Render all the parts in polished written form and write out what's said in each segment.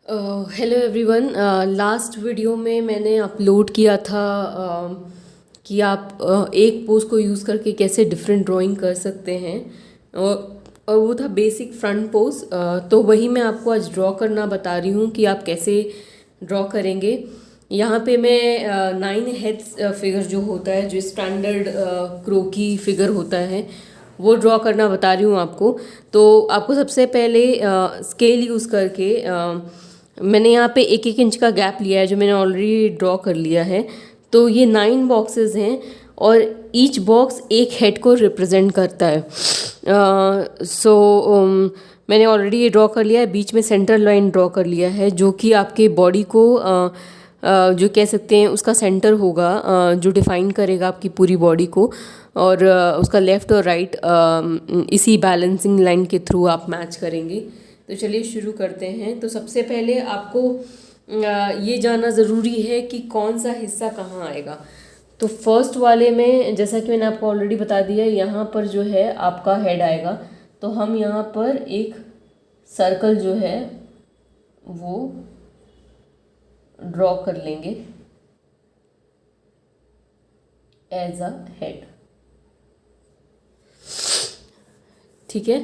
Hello everyone. Last video में मैंने upload किया था कि आप एक पोज को यूज़ करके कैसे डिफरेंट ड्राइंग कर सकते हैं। और वो था बेसिक फ्रंट पोज। तो वही मैं आपको आज ड्रॉ करना बता रही हूँ कि आप कैसे ड्रॉ करेंगे। यहाँ पे मैं 9 हेड्स फिगर जो होता है, जो स्टैंडर्ड क्रो की फिगर होता है, वो ड्रॉ करना बता रही हूँ आपको। तो आपको सबसे पहले स्केल यूज़ करके मैंने यहाँ पे 1-1 इंच का गैप लिया है, जो मैंने ऑलरेडी ड्रॉ कर लिया है। तो ये 9 बॉक्सेस हैं और ईच बॉक्स एक हेड को रिप्रेजेंट करता है। मैंने ऑलरेडी ये ड्रॉ कर लिया है। बीच में सेंटर लाइन ड्रॉ कर लिया है, जो कि आपके बॉडी को जो कह सकते हैं उसका सेंटर होगा, जो डिफाइन करेगा आपकी पूरी बॉडी को। और उसका लेफ़्ट और राइट इसी बैलेंसिंग लाइन के थ्रू आप मैच करेंगे। तो चलिए शुरू करते हैं। तो सबसे पहले आपको ये जानना ज़रूरी है कि कौन सा हिस्सा कहाँ आएगा। तो फर्स्ट वाले में, जैसा कि मैंने आपको ऑलरेडी बता दिया, यहाँ पर जो है आपका हेड आएगा। तो हम यहाँ पर एक सर्कल जो है वो ड्रॉ कर लेंगे एज अ हेड। ठीक है।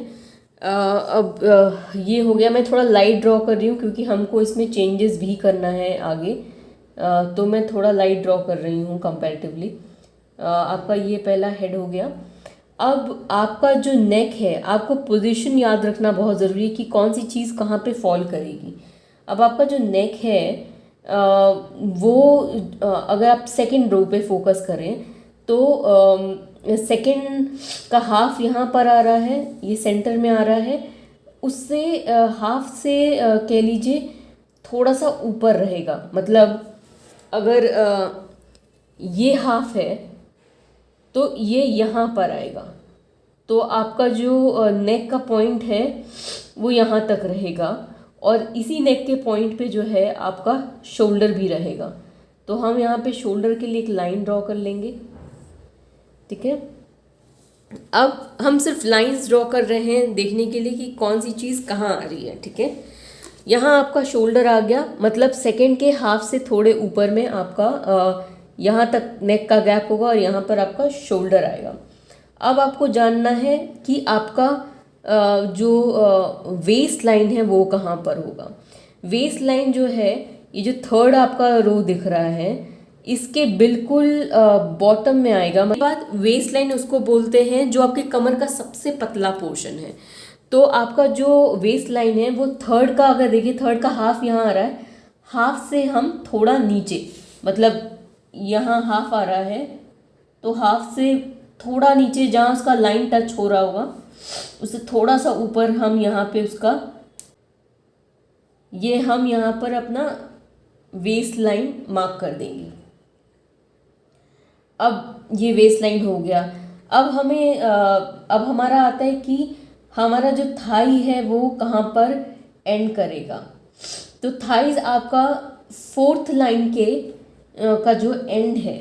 अब ये हो गया। मैं थोड़ा लाइट ड्रॉ कर रही हूँ क्योंकि हमको इसमें चेंजेस भी करना है आगे। तो मैं थोड़ा लाइट ड्रॉ कर रही हूँ कंपैरेटिवली। आपका ये पहला हेड हो गया। अब आपका जो नेक है, आपको पोजीशन याद रखना बहुत ज़रूरी है कि कौन सी चीज़ कहाँ पे फॉल करेगी। अब आपका जो नेक है वो अगर आप सेकंड रो पे फोकस करें तो सेकंड का हाफ यहाँ पर आ रहा है, ये सेंटर में आ रहा है। उससे हाफ से कह लीजिए थोड़ा सा ऊपर रहेगा। मतलब अगर ये हाफ है तो ये यहाँ पर आएगा। तो आपका जो नेक का पॉइंट है वो यहाँ तक रहेगा और इसी नेक के पॉइंट पे जो है आपका शोल्डर भी रहेगा। तो हम यहाँ पे शोल्डर के लिए एक लाइन ड्रॉ कर लेंगे। ठीक है। अब हम सिर्फ लाइंस ड्रॉ कर रहे हैं देखने के लिए कि कौन सी चीज़ कहाँ आ रही है। ठीक है। यहाँ आपका शोल्डर आ गया, मतलब सेकंड के हाफ से थोड़े ऊपर में आपका यहाँ तक नेक का गैप होगा और यहाँ पर आपका शोल्डर आएगा। अब आपको जानना है कि आपका जो वेस्ट लाइन है वो कहाँ पर होगा। वेस्ट लाइन जो है, ये जो थर्ड आपका रो दिख रहा है, इसके बिल्कुल बॉटम में आएगा। बाद वेस्ट लाइन उसको बोलते हैं जो आपके कमर का सबसे पतला पोर्शन है। तो आपका जो वेस्ट लाइन है वो थर्ड का, अगर देखिए थर्ड का हाफ यहाँ आ रहा है, हाफ से हम थोड़ा नीचे, मतलब यहाँ हाफ आ रहा है तो हाफ से थोड़ा नीचे जहाँ उसका लाइन टच हो रहा होगा उससे थोड़ा सा ऊपर हम यहाँ पे उसका, ये हम यहाँ पर अपना वेस्ट लाइन मार्क कर देंगे। अब ये वेस्ट लाइन हो गया। अब हमें अब हमारा आता है कि हमारा जो थाई है वो कहाँ पर एंड करेगा। तो थाइज आपका फोर्थ लाइन के का जो एंड है,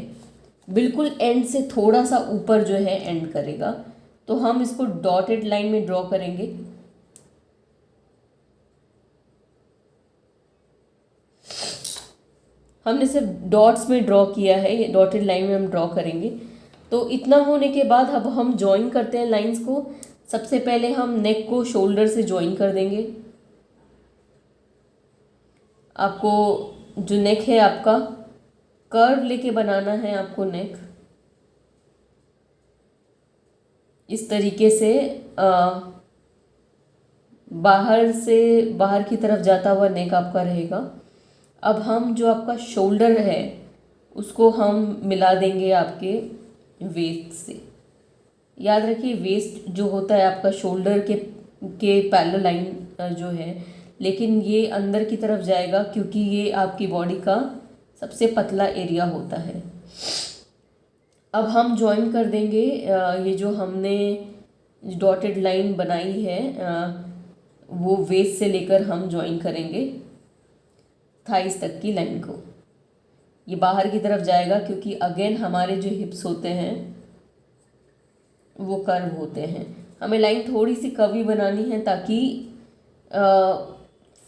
बिल्कुल एंड से थोड़ा सा ऊपर जो है एंड करेगा। तो हम इसको डॉटेड लाइन में ड्रॉ करेंगे। हमने सिर्फ डॉट्स में ड्रॉ किया है, ये डॉटेड लाइन में हम ड्रॉ करेंगे। तो इतना होने के बाद अब हम ज्वाइन करते हैं लाइंस को। सबसे पहले हम नेक को शोल्डर से ज्वाइन कर देंगे। आपको जो नेक है आपका कर्व लेके बनाना है, आपको नेक इस तरीके से बाहर की तरफ जाता हुआ नेक आपका रहेगा। अब हम जो आपका शोल्डर है उसको हम मिला देंगे आपके वेस्ट से। याद रखिए वेस्ट जो होता है आपका शोल्डर के पैरेलल लाइन जो है, लेकिन ये अंदर की तरफ जाएगा क्योंकि ये आपकी बॉडी का सबसे पतला एरिया होता है। अब हम ज्वाइन कर देंगे ये जो हमने डॉटेड लाइन बनाई है वो वेस्ट से लेकर हम ज्वाइन करेंगे थाइस तक की लाइन को। ये बाहर की तरफ जाएगा क्योंकि अगेन हमारे जो हिप्स होते हैं वो कर्व होते हैं। हमें लाइन थोड़ी सी कर्वी बनानी है ताकि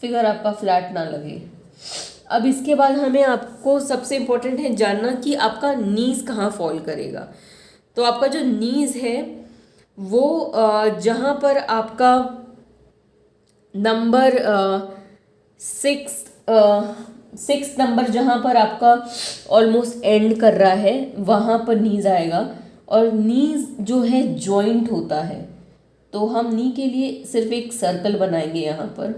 फिगर आपका फ्लैट ना लगे। अब इसके बाद हमें आपको सबसे इम्पोर्टेंट है जानना कि आपका नीज कहाँ फॉल करेगा। तो आपका जो नीज है वो जहाँ पर आपका नंबर सिक्स नंबर जहाँ पर आपका ऑलमोस्ट एंड कर रहा है वहाँ पर नीज आएगा। और नीज जो है जॉइंट होता है, तो हम नी के लिए सिर्फ एक सर्कल बनाएंगे यहाँ पर।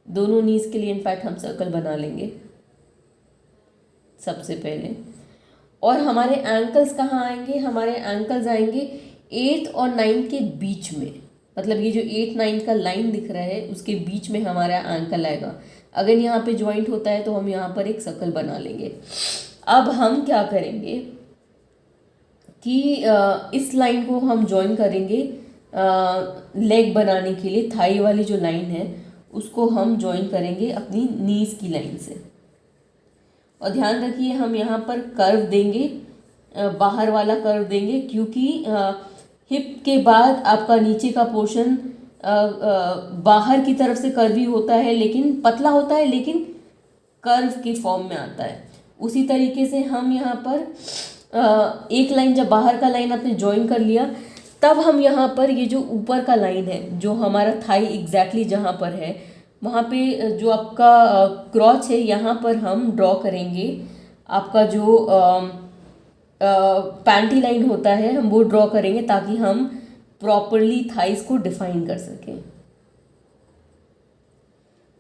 दोनों नीज के लिए इनफैक्ट हम सर्कल बना लेंगे सबसे पहले। और हमारे एंकल्स कहाँ आएंगे? हमारे एंकल्स आएंगे 8th और 9th के बीच में। मतलब ये जो 8 9 का लाइन दिख रहा है उसके बीच में हमारा एंकल आएगा। अगर यहाँ पे ज्वाइंट होता है तो हम यहाँ पर एक सर्कल बना लेंगे। अब हम क्या करेंगे कि इस लाइन को हम ज्वाइन करेंगे लेग बनाने के लिए। थाई वाली जो लाइन है उसको हम ज्वाइन करेंगे अपनी नीज की लाइन से। और ध्यान रखिए हम यहाँ पर कर्व देंगे, बाहर वाला कर्व देंगे, क्योंकि हिप के बाद आपका नीचे का पोर्शन बाहर की तरफ से कर्वी होता है, लेकिन पतला होता है, लेकिन कर्व के फॉर्म में आता है। उसी तरीके से हम यहाँ पर एक लाइन, जब बाहर का लाइन आपने ज्वाइन कर लिया तब हम यहाँ पर ये जो ऊपर का लाइन है जो हमारा थाई एग्जैक्टली जहाँ पर है वहाँ पे जो आपका क्रॉच है यहाँ पर हम ड्रॉ करेंगे। आपका जो पैंटी लाइन होता है हम वो ड्रॉ करेंगे ताकि हम प्रॉपरली थाइस को डिफाइन कर सकें।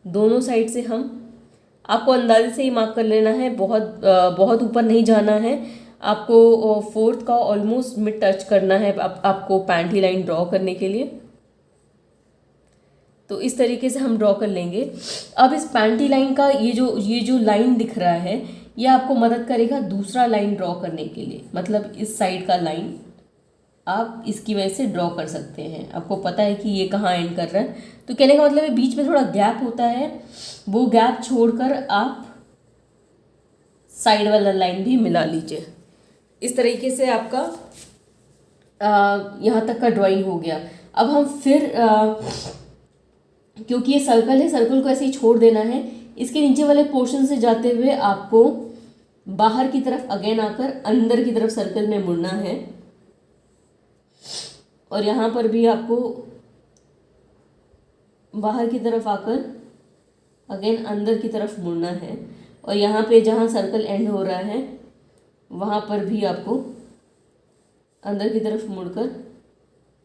दोनों साइड से हम, आपको अंदाजे से ही मार्क कर लेना है, बहुत ऊपर नहीं जाना है। आपको 4th का ऑलमोस्ट मिड टच करना है आपको पैंटी लाइन ड्रॉ करने के लिए। तो इस तरीके से हम ड्रॉ कर लेंगे। अब इस पैंटी लाइन का ये जो लाइन दिख रहा है ये आपको मदद करेगा दूसरा लाइन ड्रॉ करने के लिए। मतलब इस साइड का लाइन आप इसकी वजह से ड्रॉ कर सकते हैं। आपको पता है कि ये कहाँ एंड कर रहा है, तो कहने का मतलब है बीच में थोड़ा गैप होता है, वो गैप छोड़कर आप साइड वाला लाइन भी मिला लीजिए। इस तरीके से आपका यहाँ तक का ड्राइंग हो गया। अब हम फिर क्योंकि ये सर्कल है, सर्कल को ऐसे ही छोड़ देना है। इसके नीचे वाले पोर्शन से जाते हुए आपको बाहर की तरफ अगेन आकर अंदर की तरफ सर्कल में मुड़ना है। और यहाँ पर भी आपको बाहर की तरफ आकर अगेन अंदर की तरफ मुड़ना है। और यहाँ पे जहाँ सर्कल एंड हो रहा है वहाँ पर भी आपको अंदर की तरफ मुड़कर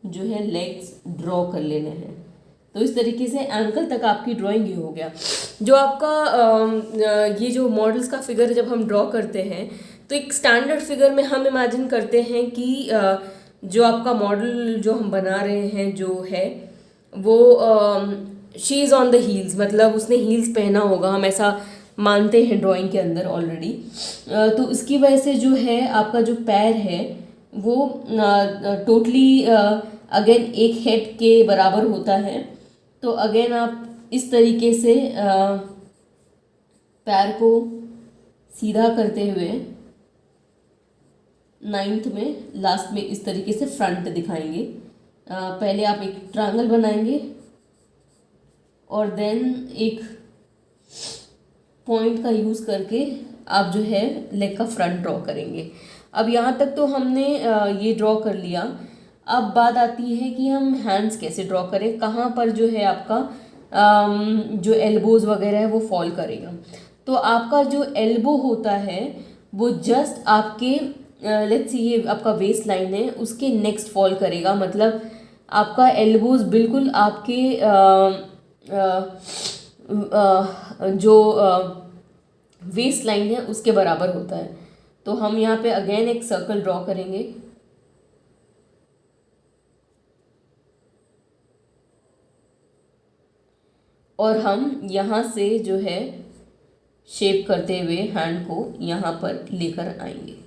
जो है लेग्स ड्रॉ कर लेने हैं। तो इस तरीके से एंकल तक आपकी ड्राइंग ये हो गया। जो आपका ये जो मॉडल्स का फिगर जब हम ड्रॉ करते हैं तो एक स्टैंडर्ड फिगर में हम इमेजिन करते हैं कि जो आपका मॉडल जो हम बना रहे हैं जो है वो she is on the heels, मतलब उसने हील्स पहना होगा, हम ऐसा मानते हैं ड्राइंग के अंदर ऑलरेडी। तो इसकी वजह से जो है आपका जो पैर है वो टोटली अगेन एक हेड के बराबर होता है। तो अगेन आप इस तरीके से पैर को सीधा करते हुए 9th में लास्ट में इस तरीके से फ्रंट दिखाएंगे। पहले आप एक ट्रायंगल बनाएंगे और देन एक पॉइंट का यूज़ करके आप जो है लेग का फ्रंट ड्रॉ करेंगे। अब यहाँ तक तो हमने ये ड्रॉ कर लिया। अब बात आती है कि हम हैंड्स कैसे ड्रॉ करें, कहाँ पर जो है आपका जो एल्बोज वगैरह है वो फॉल करेगा। तो आपका जो एल्बो होता है वो जस्ट आपके लेट्स सी ये आपका वेस्ट लाइन है उसके नेक्स्ट फॉल करेगा। मतलब आपका एल्बोज बिल्कुल आपके जो वेस्ट लाइन है उसके बराबर होता है। तो हम यहाँ पे अगेन एक सर्कल ड्रॉ करेंगे और हम यहाँ से जो है शेप करते हुए हैंड को यहाँ पर लेकर आएंगे।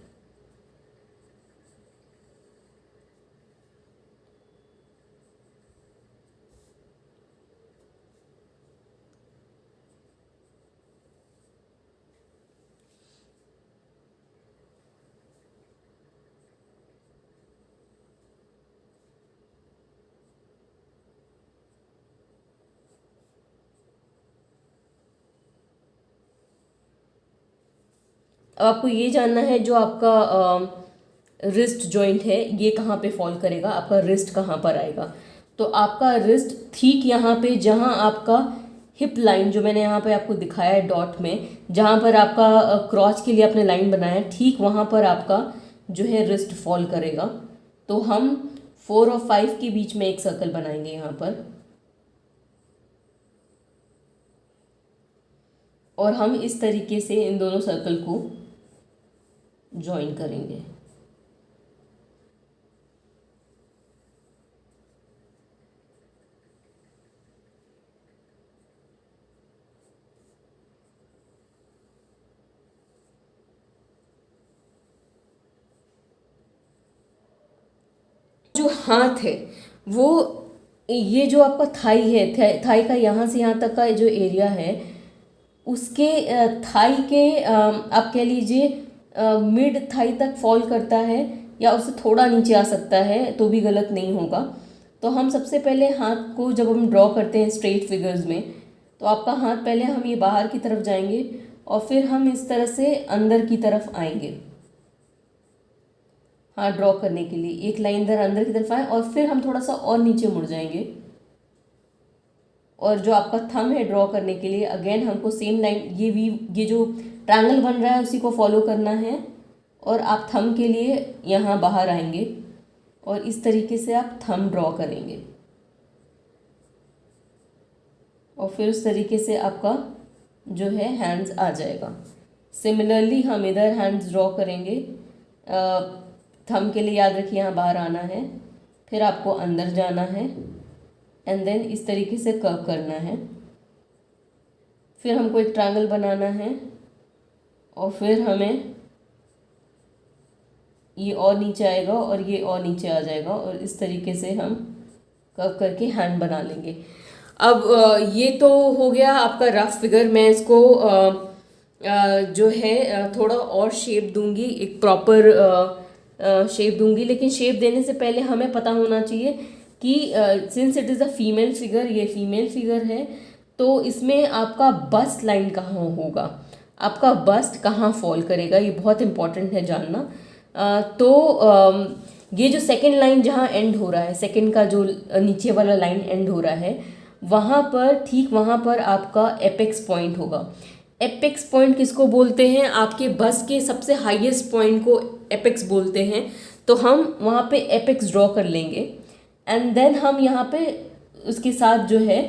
अब आपको ये जानना है जो आपका रिस्ट जॉइंट है ये कहाँ पे फॉल करेगा, आपका रिस्ट कहाँ पर आएगा। तो आपका रिस्ट ठीक यहाँ पे जहाँ आपका हिप लाइन जो मैंने यहाँ पे आपको दिखाया है डॉट में, जहाँ पर आपका क्रॉच के लिए आपने लाइन बनाया है, ठीक वहाँ पर आपका जो है रिस्ट फॉल करेगा। तो हम 4 और 5 के बीच में एक सर्कल बनाएंगे यहाँ पर, और हम इस तरीके से इन दोनों सर्कल को ज्वाइन करेंगे। जो हाथ है वो, ये जो आपका थाई है, थाई का यहाँ से यहाँ तक का जो एरिया है उसके थाई के आप कह लीजिए मिड थाई तक फॉल करता है, या उससे थोड़ा नीचे आ सकता है तो भी गलत नहीं होगा। तो हम सबसे पहले हाथ को जब हम ड्रॉ करते हैं स्ट्रेट फिगर्स में, तो आपका हाथ पहले हम ये बाहर की तरफ जाएंगे और फिर हम इस तरह से अंदर की तरफ आएंगे। हाथ ड्रॉ करने के लिए एक लाइन इधर अंदर की तरफ आए और फिर हम थोड़ा सा और नीचे मुड़ जाएंगे। और जो आपका थंब है ड्रॉ करने के लिए अगेन हमको सेम लाइन, ये जो ट्रायंगल बन रहा है उसी को फॉलो करना है। और आप थंब के लिए यहाँ बाहर आएंगे और इस तरीके से आप थंब ड्रॉ करेंगे, और फिर उस तरीके से आपका जो है हैंड्स आ जाएगा। सिमिलरली हम इधर हैंड्स ड्रॉ करेंगे। थंब के लिए याद रखिए यहाँ बाहर आना है, फिर आपको अंदर जाना है एंड देन इस तरीके से कर्व करना है। फिर हमको एक ट्रायंगल बनाना है और फिर हमें ये और नीचे आएगा और ये और नीचे आ जाएगा, और इस तरीके से हम कर्व करके हैंड बना लेंगे। अब ये तो हो गया आपका रफ फिगर। मैं इसको जो है थोड़ा और शेप दूंगी, एक प्रॉपर शेप दूंगी। लेकिन शेप देने से पहले हमें पता होना चाहिए कि since it is a female figure, ये फीमेल फिगर है, तो इसमें आपका बस्ट लाइन कहाँ होगा, आपका बस्ट कहाँ फॉल करेगा, ये बहुत इंपॉर्टेंट है जानना। ये जो सेकंड लाइन जहाँ एंड हो रहा है, सेकंड का जो नीचे वाला लाइन एंड हो रहा है, वहाँ पर ठीक वहाँ पर आपका एपेक्स पॉइंट होगा। एपेक्स पॉइंट किसको बोलते हैं, आपके बस्ट के सबसे हाईएस्ट पॉइंट को एपेक्स बोलते हैं। तो हम वहाँ पे एपेक्स ड्रॉ कर लेंगे एंड देन हम यहाँ पे उसके साथ जो है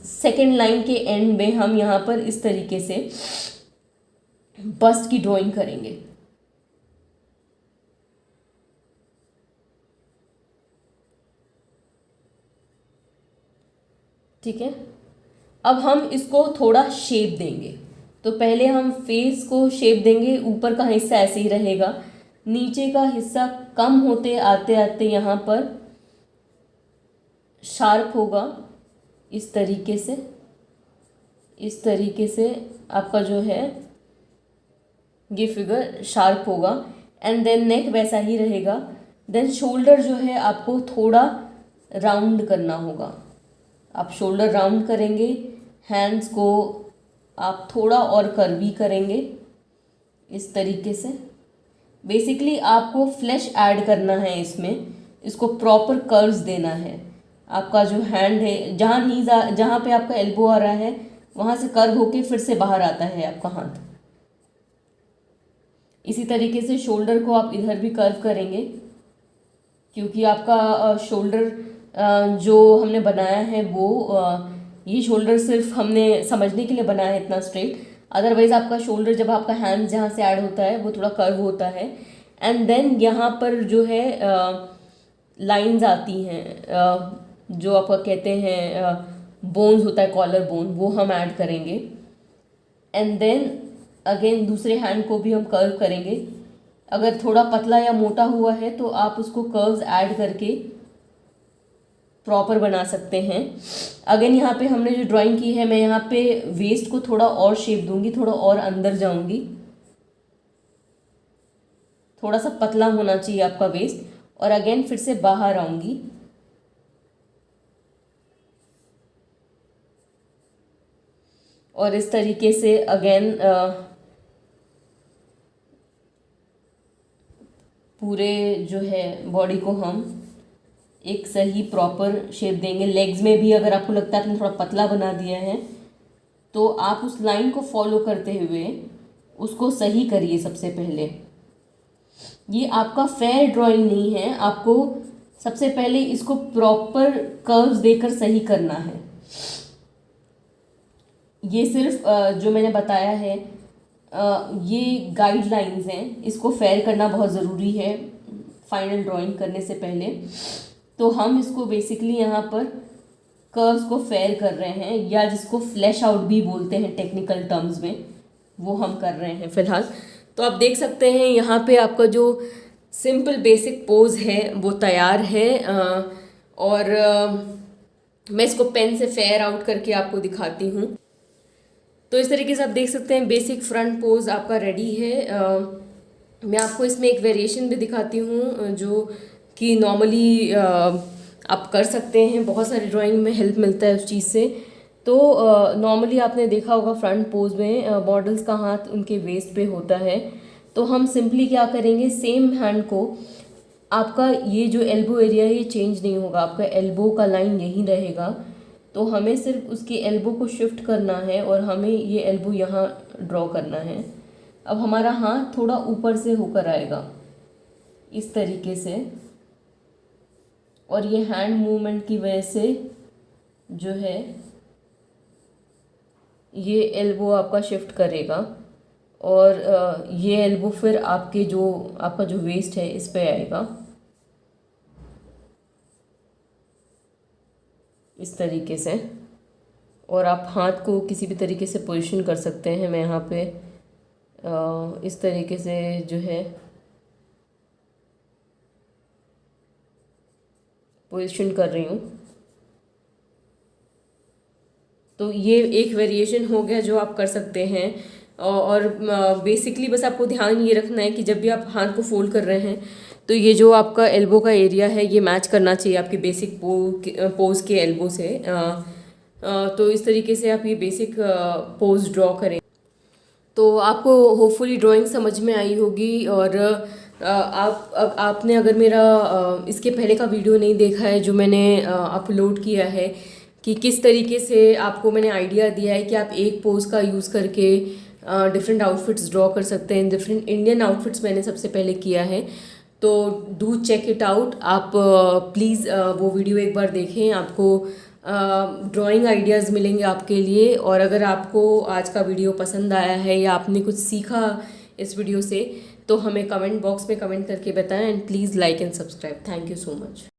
सेकेंड लाइन के एंड में हम यहाँ पर इस तरीके से बस्ट की ड्राइंग करेंगे। ठीक है, अब हम इसको थोड़ा शेप देंगे। तो पहले हम फेस को शेप देंगे, ऊपर का हिस्सा ऐसे ही रहेगा, नीचे का हिस्सा कम होते आते आते यहाँ पर शार्प होगा इस तरीके से। इस तरीके से आपका जो है ये फिगर शार्प होगा एंड देन नेक वैसा ही रहेगा। देन शोल्डर जो है आपको थोड़ा राउंड करना होगा, आप शोल्डर राउंड करेंगे, हैंड्स को आप थोड़ा और कर्वी करेंगे इस तरीके से। बेसिकली आपको फ्लैश ऐड करना है इसमें, इसको प्रॉपर कर्व्स देना है। आपका जो हैंड है, जहाँ नीज जहाँ पे आपका एल्बो आ रहा है वहाँ से कर्व होके फिर से बाहर आता है आपका हाथ। इसी तरीके से शोल्डर को आप इधर भी कर्व करेंगे, क्योंकि आपका शोल्डर जो हमने बनाया है वो ये शोल्डर सिर्फ हमने समझने के लिए बनाया है इतना स्ट्रेट। अदरवाइज आपका शोल्डर जब आपका हैंड जहाँ से ऐड होता है वो थोड़ा कर्व होता है। एंड देन यहाँ पर जो है लाइंस आती हैं, जो आपका कहते हैं बोन्स होता है, कॉलर बोन, वो हम ऐड करेंगे। एंड देन अगेन दूसरे हैंड को भी हम कर्व करेंगे। अगर थोड़ा पतला या मोटा हुआ है तो आप उसको कर्व्स ऐड करके प्रॉपर बना सकते हैं। अगेन यहाँ पे हमने जो ड्राइंग की है, मैं यहाँ पे वेस्ट को थोड़ा और शेप दूंगी, थोड़ा और अंदर जाऊंगी। थोड़ा सा पतला होना चाहिए आपका वेस्ट, और अगेन फिर से बाहर आऊंगी। और इस तरीके से अगेन पूरे जो है बॉडी को हम एक सही प्रॉपर शेप देंगे। लेग्स में भी अगर आपको लगता है आपने थोड़ा पतला बना दिया है तो आप उस लाइन को फॉलो करते हुए उसको सही करिए। सबसे पहले ये आपका फेयर ड्राइंग नहीं है, आपको सबसे पहले इसको प्रॉपर कर्व्स देकर सही करना है। ये सिर्फ जो मैंने बताया है ये गाइडलाइंस हैं, इसको फेयर करना बहुत ज़रूरी है फाइनल ड्राइंग करने से पहले। तो हम इसको बेसिकली यहाँ पर कर्व्स को फेयर कर रहे हैं, या जिसको फ्लैश आउट भी बोलते हैं टेक्निकल टर्म्स में, वो हम कर रहे हैं फ़िलहाल। तो आप देख सकते हैं यहाँ पे आपका जो सिंपल बेसिक पोज है वो तैयार है। और मैं इसको पेन से फेयर आउट करके आपको दिखाती हूँ। तो इस तरीके से आप देख सकते हैं बेसिक फ्रंट पोज आपका रेडी है। मैं आपको इसमें एक वेरिएशन भी दिखाती हूँ जो कि नॉर्मली आप कर सकते हैं, बहुत सारी ड्राइंग में हेल्प मिलता है उस चीज़ से। तो नॉर्मली आपने देखा होगा फ्रंट पोज में मॉडल्स का हाथ उनके वेस्ट पे होता है। तो हम सिंपली क्या करेंगे, सेम हैंड को, आपका ये जो एल्बो एरिया है ये चेंज नहीं होगा, आपका एल्बो का लाइन यहीं रहेगा। तो हमें सिर्फ उसके एल्बो को शिफ्ट करना है और हमें ये एल्बो यहाँ ड्रॉ करना है। अब हमारा हाथ थोड़ा ऊपर से होकर आएगा इस तरीके से, और ये हैंड मूवमेंट की वजह से जो है ये एल्बो आपका शिफ्ट करेगा, और ये एल्बो फिर आपका जो वेस्ट है इस पे आएगा इस तरीके से। और आप हाथ को किसी भी तरीके से पोजीशन कर सकते हैं। मैं यहाँ पे इस तरीके से जो है पोजीशन कर रही हूँ। तो ये एक वेरिएशन हो गया जो आप कर सकते हैं। और बेसिकली बस आपको ध्यान ये रखना है कि जब भी आप हाथ को फोल्ड कर रहे हैं तो ये जो आपका एल्बो का एरिया है ये मैच करना चाहिए आपके बेसिक पोज के एल्बो से। तो इस तरीके से आप ये बेसिक पोज ड्रॉ करें। तो आपको होपफुली ड्राइंग समझ में आई होगी। और आपने अगर मेरा इसके पहले का वीडियो नहीं देखा है जो मैंने अपलोड किया है कि किस तरीके से आपको मैंने आइडिया दिया है कि आप एक पोज का यूज़ करके डिफरेंट आउटफिट्स ड्रॉ कर सकते हैं। डिफरेंट इंडियन आउटफिट्स मैंने सबसे पहले किया है, तो डू चेक इट आउट। आप प्लीज़ वो वीडियो एक बार देखें, आपको ड्राइंग आइडियाज़ मिलेंगे आपके लिए। और अगर आपको आज का वीडियो पसंद आया है या आपने कुछ सीखा इस वीडियो से तो हमें कमेंट बॉक्स में कमेंट करके बताएं। And please like and subscribe. Thank you so much.